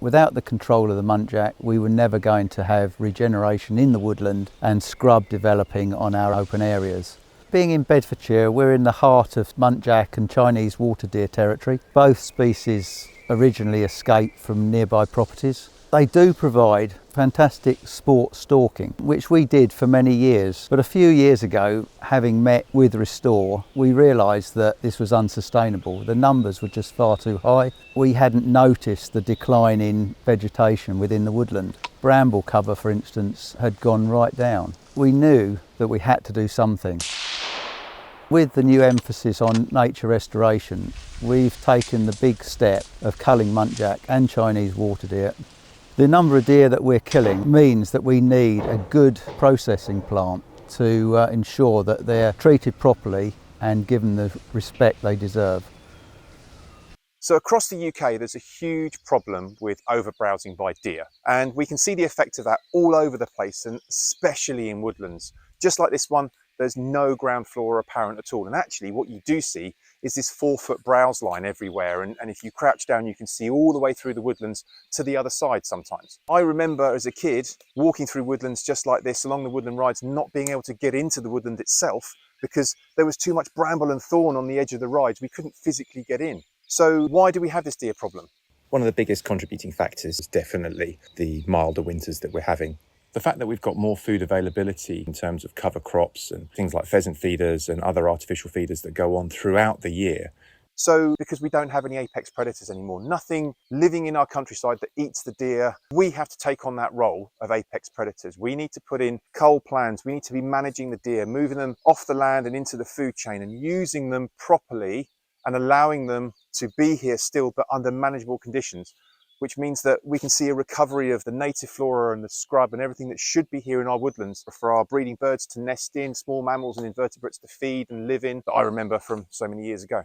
Without the control of the muntjac, we were never going to have regeneration in the woodland and scrub developing on our open areas. Being in Bedfordshire, we're in the heart of muntjac and Chinese water deer territory. Both species originally escaped from nearby properties. They do provide fantastic sport stalking, which we did for many years. But a few years ago, having met with Restore, we realised that this was unsustainable. The numbers were just far too high. We hadn't noticed the decline in vegetation within the woodland. Bramble cover, for instance, had gone right down. We knew that we had to do something. With the new emphasis on nature restoration, we've taken the big step of culling muntjac and Chinese water deer. The number of deer that we're killing means that we need a good processing plant to ensure that they're treated properly and given the respect they deserve. So across the UK, there's a huge problem with overbrowsing by deer, and we can see the effect of that all over the place, and especially in woodlands. Just like this one, there's no ground floor apparent at all. And actually what you do see is this 4-foot browse line everywhere. And if you crouch down, you can see all the way through the woodlands to the other side sometimes. I remember as a kid walking through woodlands just like this along the woodland rides, not being able to get into the woodland itself because there was too much bramble and thorn on the edge of the rides. We couldn't physically get in. So why do we have this deer problem? One of the biggest contributing factors is definitely the milder winters that we're having. The fact that we've got more food availability in terms of cover crops and things like pheasant feeders and other artificial feeders that go on throughout the year. So because we don't have any apex predators anymore, nothing living in our countryside that eats the deer, we have to take on that role of apex predators. We need to put in cull plans. We need to be managing the deer, moving them off the land and into the food chain and using them properly and allowing them to be here still, but under manageable conditions, which means that we can see a recovery of the native flora and the scrub and everything that should be here in our woodlands for our breeding birds to nest in, small mammals and invertebrates to feed and live in, that I remember from so many years ago.